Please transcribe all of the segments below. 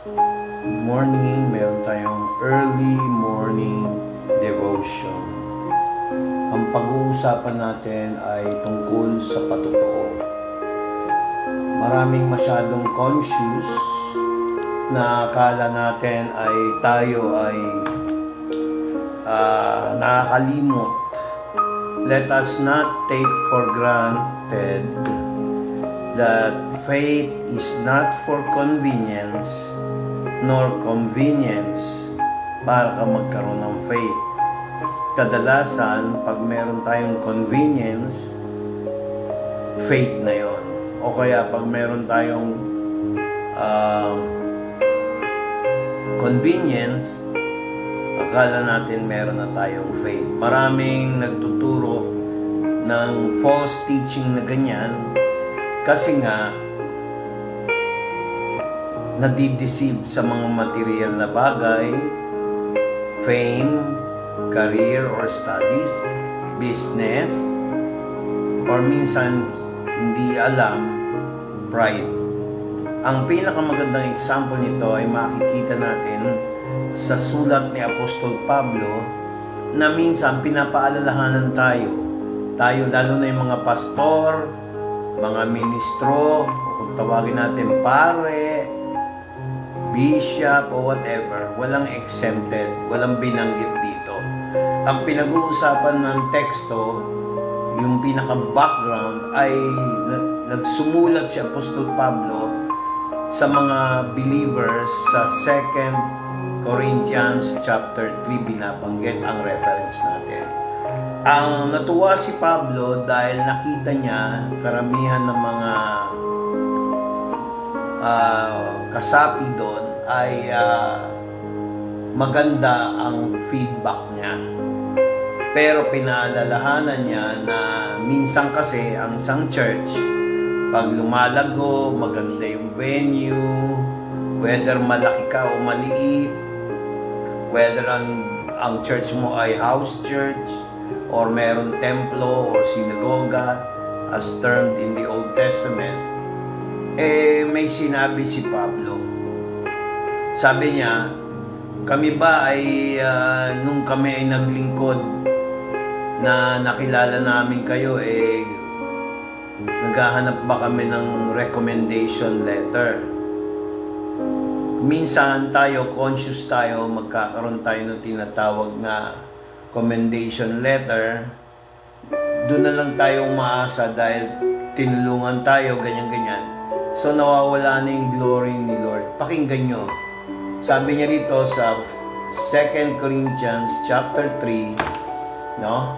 morning, meron tayong early morning devotion. Ang pag-uusapan natin ay tungkol sa patotoo. Maraming masyadong conscious na akala natin ay tayo ay nakakalimot. Let us not take for granted that faith is not for convenience nor convenience para ka magkaroon ng faith. Kadalasan, pag meron tayong convenience, faith na yon. O kaya pag meron tayong convenience, akala natin meron na tayong faith. Maraming nagtuturo ng false teaching na ganyan kasi nga nadideceive sa mga material na bagay, fame, career or studies, business, or minsan hindi alam, pride. Ang pinakamagandang example nito ay makikita natin sa sulat ni Apostol Pablo na minsan pinapaalalahanan tayo lalo na yung mga pastor, mga ministro, kung tawagin natin pare, bishop o whatever, walang exempted, walang binanggit dito. Ang pinag-uusapan ng teksto, yung pinaka-background ay nagsumulat si Apostol Pablo sa mga believers sa 2 Corinthians chapter 3, binabanggit ang reference natin. Ang natuwa si Pablo dahil nakita niya karamihan ng mga kasapi doon ay maganda ang feedback niya. Pero pinaalalahanan niya na minsan kasi ang isang church, pag lumalago, maganda yung venue, whether malaki ka o maliit, whether ang church mo ay house church, or meron templo or sinagoga, as termed in the Old Testament, may sinabi si Pablo. Sabi niya, kami ba ay nung kami ay naglingkod na nakilala namin kayo, naghahanap ba kami ng recommendation letter? Minsan tayo, conscious tayo, magkakaroon tayo ng tinatawag na commendation letter. Doon na lang tayo umaasa dahil tinulungan tayo, ganyan-ganyan. So nawawala na yung glory ni Lord. Pakinggan nyo. Sabi niya dito sa 2 Corinthians chapter 3, no?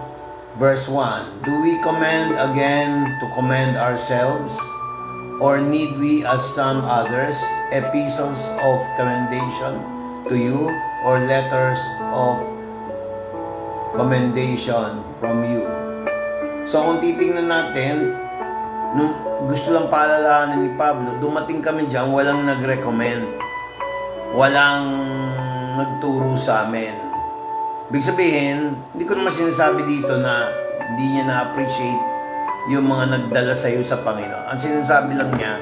Verse 1, do we commend again to commend ourselves? Or need we, as some others, epistles of commendation to you, or letters of commendation from you? So kung titingnan natin, nung gusto lang paalalahanan ni Pablo, dumating kami dyan, walang nag-recommend, walang nagturo sa amin. Ibig sabihin, hindi ko naman sinasabi dito na hindi niya na-appreciate yung mga nagdala sa iyo sa Panginoon. Ang sinasabi lang niya,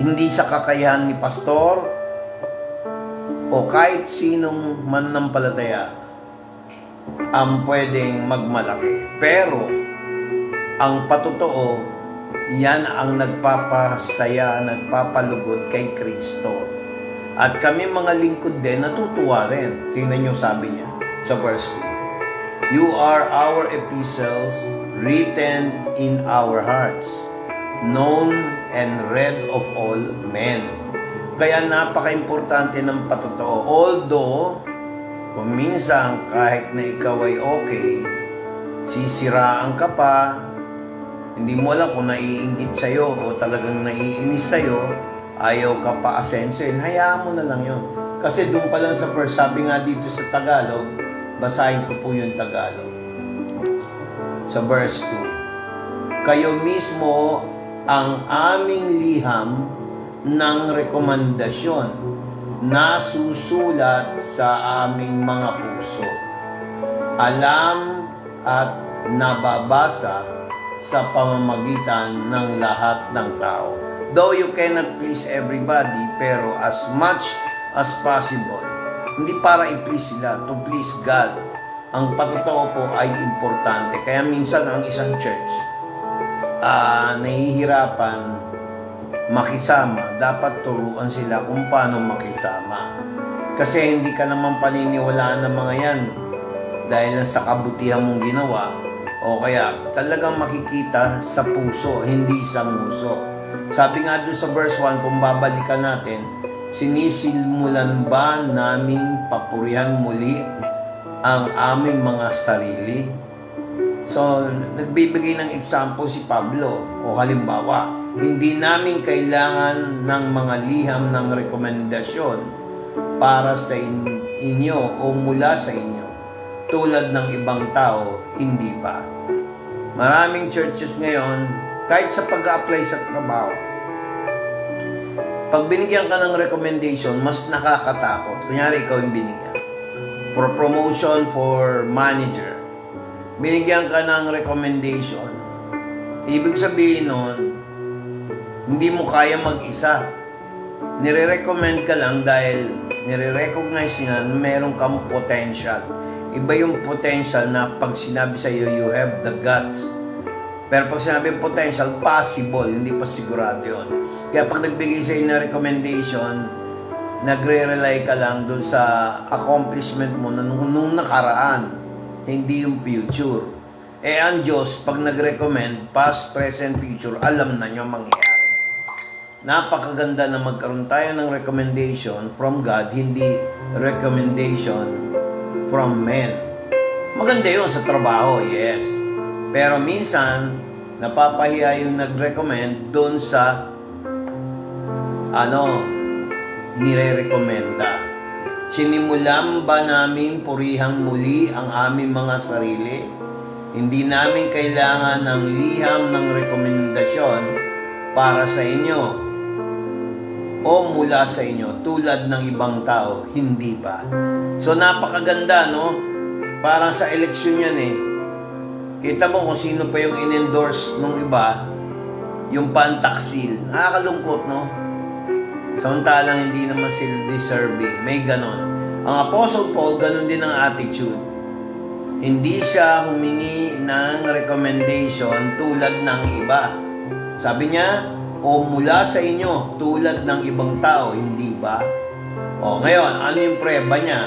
hindi sa kakayahan ni pastor o kahit sinong mananampalataya ang pwedeng magmalaki. Pero ang patotoo, yan ang nagpapasaya, nagpapalugod kay Kristo. At kami mga lingkod din, natutuwa rin. Tingnan nyo sabi niya sa verse 2. You are our epistles written in our hearts, known and read of all men. Kaya napaka-importante ng patotoo. Although, kung minsan kahit na ikaw ay okay, sisiraan ka pa, hindi mo alam kung naiinggit sa'yo o talagang naiinis sa'yo, ayaw ka pa asensoin, hayaan mo na lang yun. Kasi doon pa lang sa first, sabi nga dito sa Tagalog, basahin ko po yung Tagalog. Sa verse 2, kayo mismo ang aming liham ng rekomendasyon na susulat sa aming mga puso. Alam at nababasa sa pamamagitan ng lahat ng tao. Though you cannot please everybody, pero as much as possible, hindi para i-please sila, to please God. Ang patotoo po ay importante. Kaya minsan ang isang church, nahihirapan makisama. Dapat turuan sila kung paano makisama. Kasi hindi ka naman paniniwalaan ng mga yan dahil sa kabutihan mong ginawa, o kaya talagang makikita sa puso, hindi sa nguso. Sabi nga doon sa verse 1, kung babalikan natin, sinisimulan ba naming papurihan muli ang aming mga sarili? So, nagbibigay ng example si Pablo. O halimbawa, hindi namin kailangan ng mga liham ng rekomendasyon para sa inyo o mula sa inyo. Tulad ng ibang tao, hindi ba? Maraming churches ngayon, kahit sa pag-apply sa trabaho, pag binigyan ka ng recommendation, mas nakakatakot. Kunyari, ikaw yung binigyan. For promotion, for manager. Binigyan ka ng recommendation. Ibig sabihin nun, hindi mo kaya mag-isa. Nire-recommend ka lang dahil nire-recognize niya na meron kang potential. Iba yung potential na pag sinabi sa iyo, you have the guts. Pero pag sinabi potential, possible, hindi pa sigurado yun. Kaya pag nagbigay sa iyo na recommendation, nagre-rely ka lang dun sa accomplishment mo na nung nakaraan, hindi yung future. Ang Diyos, pag nag-recommend, past, present, future, alam na nyo mangyayari. Napakaganda na magkaroon tayo ng recommendation from God, hindi recommendation from men. Maganda yun sa trabaho, yes. Pero minsan, napapahiya yung nag-recommend doon sa nire-recommenda. Sinimulan ba namin purihang muli ang aming mga sarili? Hindi namin kailangan ng liham ng rekomendasyon para sa inyo o mula sa inyo tulad ng ibang tao, hindi ba? So napakaganda, no? Parang sa eleksyon yan eh. Kita mo kung sino pa yung in-endorse nung iba, yung pantaksil. Nakakalungkot, no? Samantalang hindi naman sila deserving. May ganon. Ang Apostle Paul, ganon din ang attitude. Hindi siya humingi ng recommendation tulad ng iba. Sabi niya, o mula sa inyo tulad ng ibang tao, hindi ba? O ngayon, ano yung preba niya?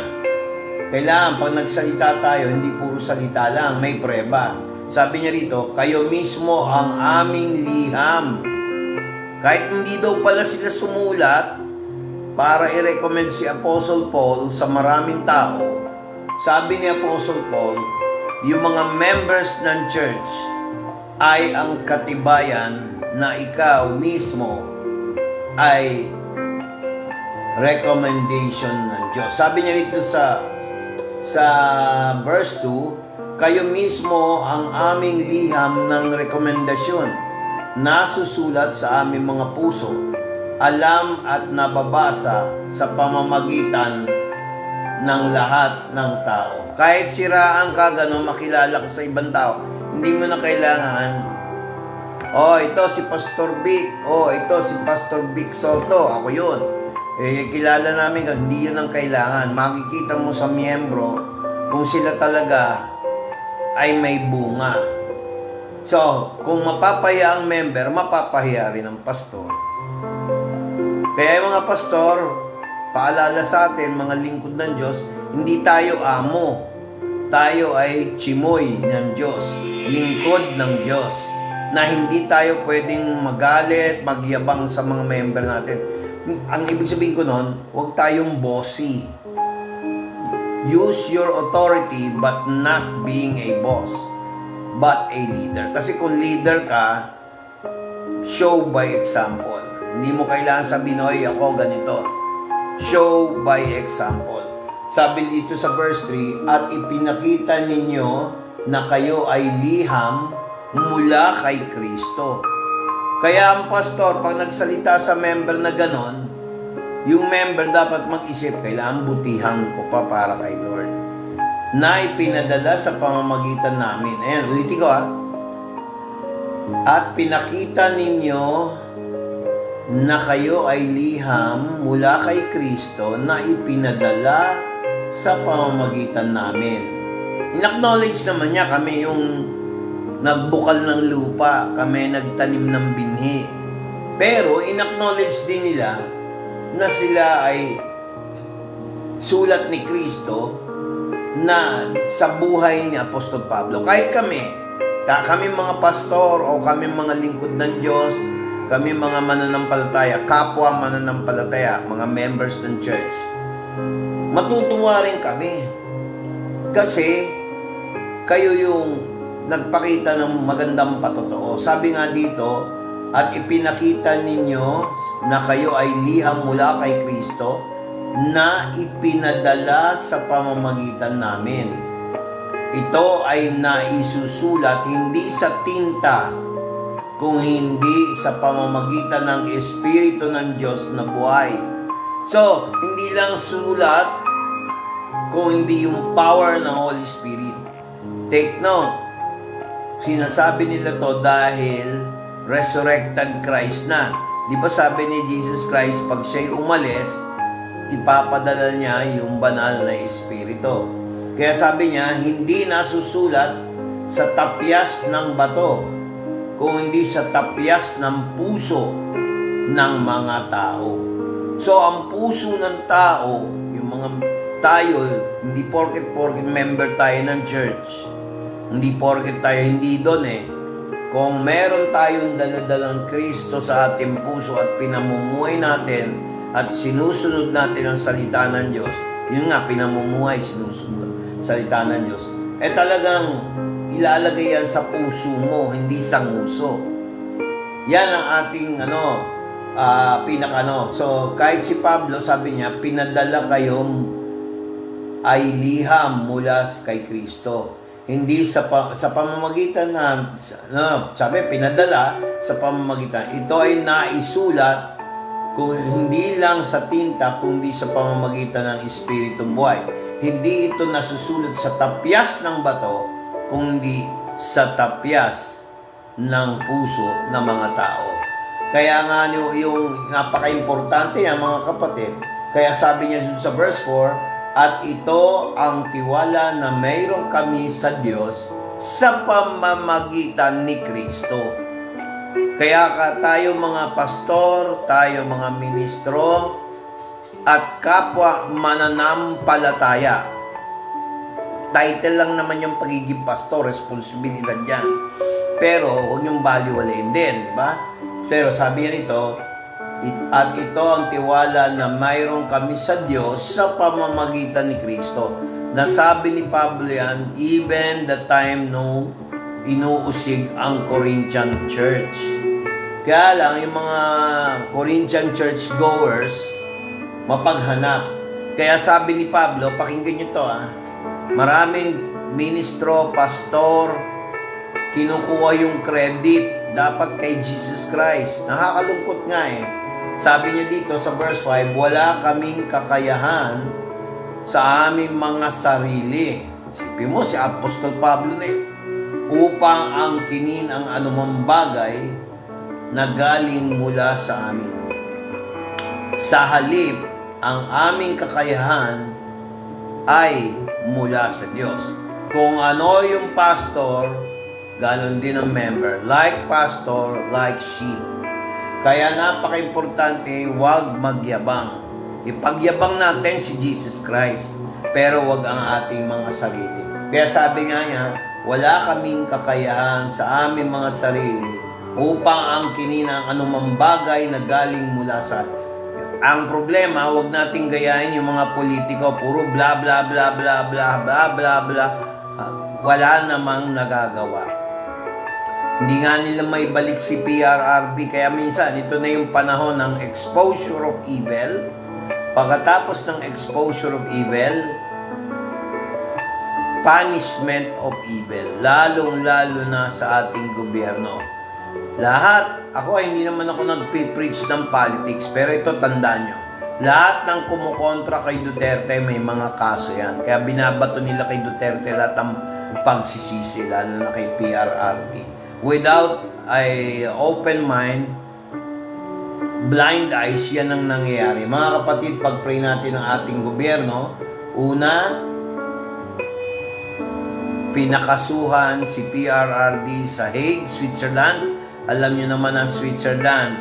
Kailangan pag nagsalita tayo, hindi puro salita lang, may preba. Sabi niya rito, kayo mismo ang aming liham. Kahit hindi daw pala sila sumulat para i-recommend si Apostle Paul sa maraming tao, sabi ni Apostle Paul, yung mga members ng church ay ang katibayan na ikaw mismo ay recommendation ng Diyos. Sabi niya dito sa verse 2, kayo mismo ang aming liham ng rekomendasyon, nasusulat sa aming mga puso, alam at nababasa sa pamamagitan ng lahat ng tao. Kahit siraan ka, gano'n, makilala ka sa ibang tao, hindi mo na kailangan, ito si Pastor Vic, ito si Pastor Vic Soto, ako yun. Kilala namin, hindi yun ang kailangan. Makikita mo sa miyembro kung sila talaga ay may bunga. So, kung mapapahiya ang member, mapapahiya rin ang pastor. Kaya yung mga pastor, paalala sa atin, mga lingkod ng Diyos, hindi tayo amo. Tayo ay chimoy ng Diyos, lingkod ng Diyos, na hindi tayo pwedeng magalit, magyabang sa mga member natin. Ang ibig sabihin ko nun, huwag tayong bossy. Use your authority but not being a boss, but a leader. Kasi kung leader ka, show by example. Hindi mo kailangan sabihin, oy, ako ganito. Show by example. Sabi dito sa verse 3, at ipinakita ninyo na kayo ay liham mula kay Kristo. Kaya ang pastor, pag nagsalita sa member na ganon, yung member dapat mag-isip, kailangan butihan ko pa para kay Lord, na ipinadala sa pamamagitan namin. Ayan, ulitin ko At pinakita ninyo na kayo ay liham mula kay Kristo na ipinadala sa pamamagitan namin. In-acknowledge naman niya kami yung nagbukal ng lupa, kami nagtanim ng binhi. Pero in-acknowledge din nila na sila ay sulat ni Kristo na sa buhay ni Apostol Pablo. Kahit kami mga pastor o kami mga lingkod ng Diyos, kami mga mananampalataya, kapwa mananampalataya, mga members ng church, matutuwa rin kami. Kasi kayo yung nagpakita ng magandang patotoo. Sabi nga dito, at ipinakita ninyo na kayo ay liham mula kay Kristo na ipinadala sa pamamagitan namin. Ito ay naisusulat hindi sa tinta, kung hindi sa pamamagitan ng Espiritu ng Diyos na buhay. So, hindi lang sulat, kung hindi yung power ng Holy Spirit. Take note, sinasabi nila to dahil resurrected Christ na. Di ba sabi ni Jesus Christ, pag siya'y umalis, ipapadala niya yung banal na Espiritu. Kaya sabi niya, hindi nasusulat sa tapyas ng bato, kung hindi sa tapyas ng puso ng mga tao. So, ang puso ng tao, yung mga tayo, hindi porket member tayo ng church, hindi porket tayo hindi doon Kung meron tayong daladalang Kristo sa ating puso at pinamumuhay natin at sinusunod natin ang salita ng Diyos, yun nga, pinamumuhay, sinusunod salita ng Diyos, talagang ilalagay yan sa puso mo, hindi sa nguso. Yan ang ating So, kahit si Pablo, sabi niya, pinadala kayong ay liham mula kay Kristo. Hindi sa pamamagitan na, sabi, pinadala sa pamamagitan. Ito ay naisulat, kung hindi lang sa tinta, kundi sa pamamagitan ng Espiritong buhay. Hindi ito nasusulat sa tapyas ng bato, kundi sa tapyas ng puso ng mga tao. Kaya nga yung napaka-importante yan, mga kapatid. Kaya sabi niya sa verse 4, at ito ang tiwala na mayroon kami sa Diyos sa pamamagitan ni Kristo. Kaya tayo mga pastor, tayo mga ministro, at kapwa mananampalataya. Title lang naman yung pagiging pastor, responsibilidad yan. Pero huwag yung baliwalain din, di ba? Pero sabi niya rito, at ito ang tiwala na mayroon kami sa Diyos sa pamamagitan ni Kristo. Nasabi ni Pablo yan, even the time nung inuusig ang Corinthian church. Kaya lang, yung mga Corinthian church goers, mapaghanap. Kaya sabi ni Pablo, pakinggan nyo to maraming ministro, pastor, kinukuha yung credit dapat kay Jesus Christ. Nakakalungkot nga Sabi niya dito sa verse 5, wala kaming kakayahan sa aming mga sarili. Isipin mo, si Apostol Pablo upang angkinin ang anumang bagay na galing mula sa amin. Sa halip, ang aming kakayahan ay mula sa Diyos. Kung ano yung pastor, ganon din ang member. Like pastor, like sheep. Kaya napaka-importante, huwag magyabang. Ipagyabang natin si Jesus Christ, pero huwag ang ating mga sarili. Kaya sabi nga niya, wala kaming kakayahan sa aming mga sarili upang angkinin ang anumang bagay na galing mula sa atin. Ang problema, huwag nating gayahin yung mga politiko, puro bla bla bla bla bla bla bla bla. Wala namang nagagawa. Hindi nga nila may balik si PRRD, kaya minsan ito na yung panahon ng exposure of evil. Pagkatapos ng exposure of evil, punishment of evil, lalong-lalo na sa ating gobyerno. Lahat, hindi naman ako nagpipreach ng politics, pero ito tandaan nyo, lahat ng kumukontra kay Duterte may mga kaso yan. Kaya binabato nila kay Duterte lahat ang pagsisisi, lalo na kay PRRD. Without an open mind, blind eyes, yan ang nangyayari. Mga kapatid, pag-pray natin ang ating gobyerno, una, pinakasuhan si PRRD sa Hague, Switzerland. Alam nyo naman ang Switzerland.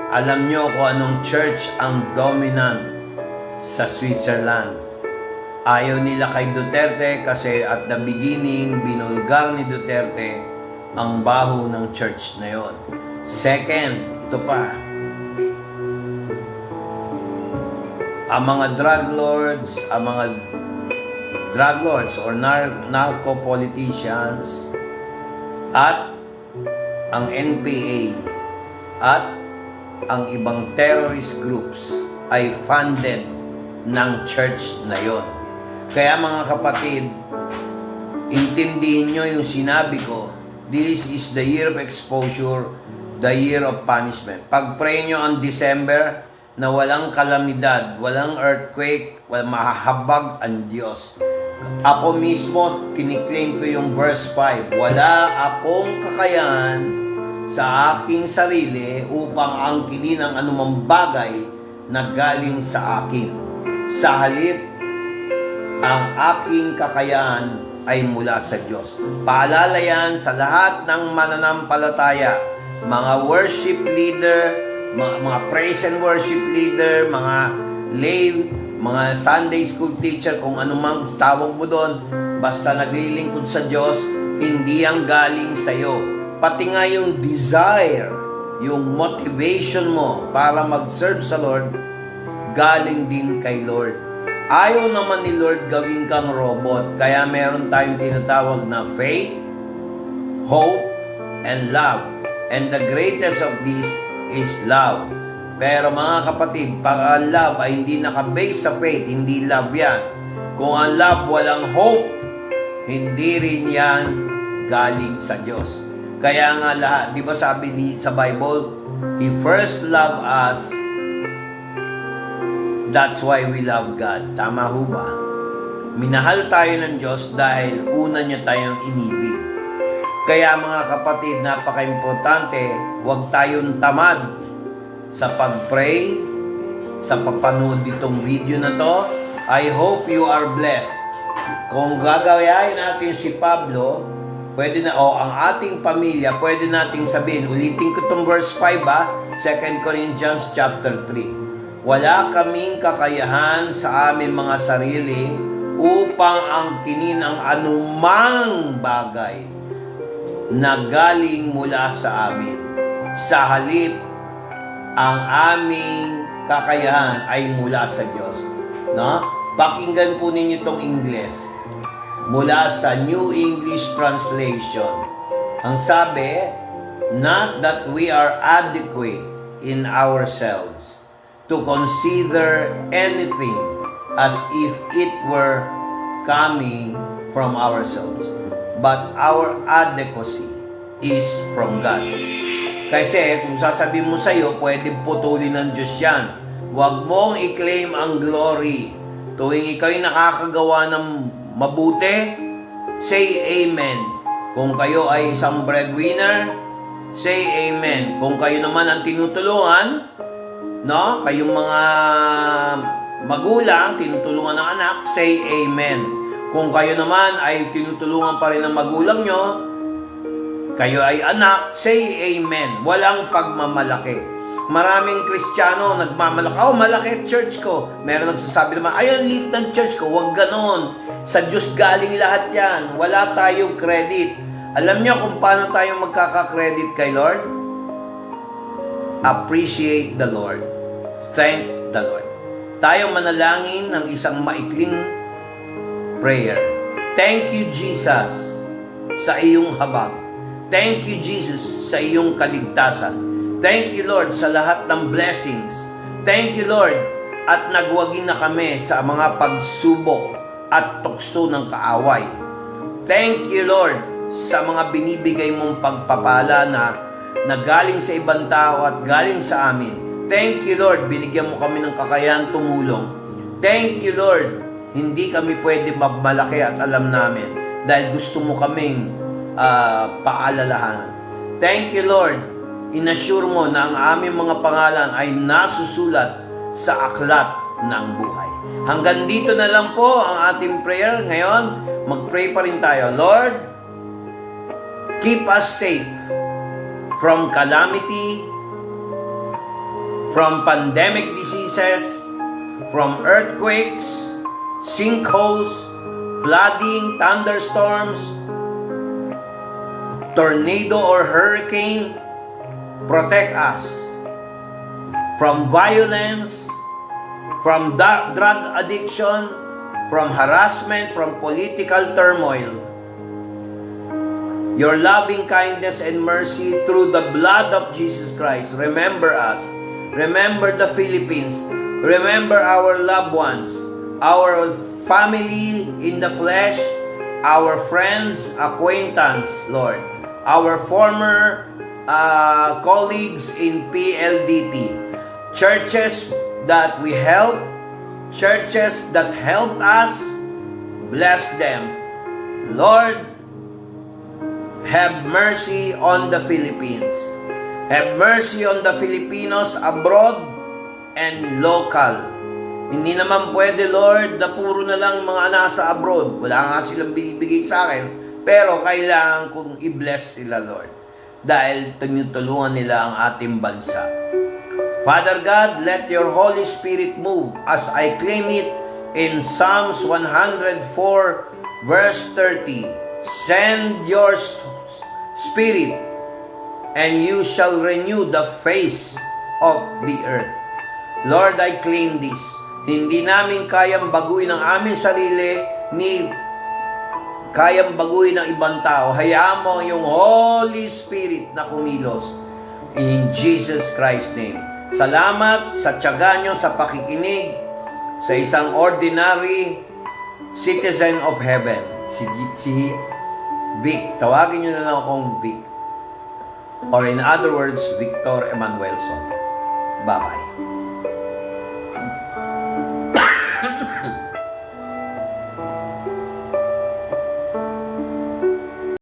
Alam nyo kung anong church ang dominant sa Switzerland. Ayaw nila kay Duterte kasi at the beginning, binulgar ni Duterte ang baho ng church na yon. Second, ito pa, ang mga drug lords or narco politicians at ang NPA at ang ibang terrorist groups ay funded ng church na yon. Kaya mga kapatid, intindihin nyo yung sinabi ko, this is the year of exposure, the year of punishment. Pag-pray nyo ang December na walang kalamidad, walang earthquake, walang mahahabag ang Diyos. Ako mismo, kiniklaim ko yung verse 5, wala akong kakayahan sa aking sarili upang angkinin ang anumang bagay na galing sa akin. Sa halip, ang aking kakayahan ay mula sa Diyos. Paalala yan sa lahat ng mananampalataya, mga worship leader, mga praise and worship leader, mga lay, mga Sunday school teacher, kung anumang tawag mo doon, basta naglilingkod sa Diyos, hindi ang galing sa iyo. Pati nga yung desire, yung motivation mo para mag-serve sa Lord, galing din kay Lord. Ayaw naman ni Lord gawin kang robot, kaya meron tayong tinatawag na faith, hope, and love. And the greatest of these is love. Pero mga kapatid, pag ang love ay hindi nakabase sa faith, hindi love yan. Kung ang love walang hope, hindi rin yan galing sa Diyos. Kaya nga lahat, di ba sabi sa Bible, He first loved us, that's why we love God. Tama ho ba? Minahal tayo ng Diyos dahil una niya tayong inibig. Kaya mga kapatid, napaka-importante, huwag tayong tamad sa pag-pray, sa papanood itong video na to. I hope you are blessed. Kung gagayahin natin si Pablo, pwede na, ang ating pamilya, pwede nating sabihin, ulitin ko itong verse 5 2 Corinthians chapter 3. Wala kaming kakayahan sa aming mga sarili upang angkinin ang anumang bagay na galing mula sa amin. Sa halip, ang aming kakayahan ay mula sa Diyos. No? Pakinggan po ninyo itong English. Mula sa New English Translation. Ang sabi, not that we are adequate in ourselves to consider anything as if it were coming from ourselves, but our adequacy is from God. Kasi kung sasabihin mo sa'yo, pwede putulin ng Diyos yan. Huwag mong i-claim ang glory. Tuwing ikaw'y nakakagawa ng mabuti, say amen. Kung kayo ay isang breadwinner, say amen. Kung kayo naman ang tinutulungan, no? Kayong mga magulang, tinutulungan ng anak, say amen. Kung kayo naman ay tinutulungan pa rin ng magulang nyo, kayo ay anak, say amen. Walang pagmamalaki. Maraming Kristiyano nagmamalaki, malaki church ko. Meron nagsasabi naman, ang liit ng church ko. Huwag ganon. Sa Diyos galing lahat yan. Wala tayong credit. Alam niyo kung paano tayo magkaka-credit kay Lord? Appreciate the Lord. Thank the Lord. Tayo manalangin ng isang maikling prayer. Thank you, Jesus, sa iyong habag. Thank you, Jesus, sa iyong kaligtasan. Thank you, Lord, sa lahat ng blessings. Thank you, Lord, at nagwagi na kami sa mga pagsubok at tukso ng kaaway. Thank you, Lord, sa mga binibigay mong pagpapala na galing sa ibang tao at galing sa amin. Thank you, Lord, binigyan mo kami ng kakayahan tumulong. Thank you, Lord, hindi kami pwede malaki at alam namin dahil gusto mo kaming paalalahanan. Thank you, Lord, inassure mo na ang aming mga pangalan ay nasusulat sa aklat ng buhay. Hanggang dito na lang po ang ating prayer. Ngayon, mag-pray pa rin tayo. Lord, keep us safe from calamity, from pandemic diseases, from earthquakes, sinkholes, flooding, thunderstorms, tornado or hurricane. Protect us from violence, from drug addiction, from harassment, from political turmoil. Your loving kindness and mercy through the blood of Jesus Christ. Remember us. Remember the Philippines. Remember our loved ones, our family in the flesh, our friends, acquaintance, Lord, our former colleagues in PLDT, churches that we help, churches that helped us, bless them. Lord, have mercy on the Philippines. Have mercy on the Filipinos abroad and local. Hindi naman pwede, Lord, na puro na lang mga nasa abroad. Wala nga silang binibigay sa akin. Pero kailangan kong i-bless sila, Lord. Dahil tinutulungan nila ang ating bansa. Father God, let your Holy Spirit move as I claim it in Psalms 104 verse 30. Send your Spirit and you shall renew the face of the earth. Lord, I claim this. Hindi namin kayang baguhin ang aming sarili, ni kayang baguhin ng ibang tao. Hayaan mo yung Holy Spirit na kumilos. In Jesus Christ's name. Salamat sa tiyaga nyo sa pakikinig sa isang ordinary citizen of heaven. Si Vic. Tawagin nyo na lang akong Vic. Or in other words, Victor Emanuelson. Bye-bye.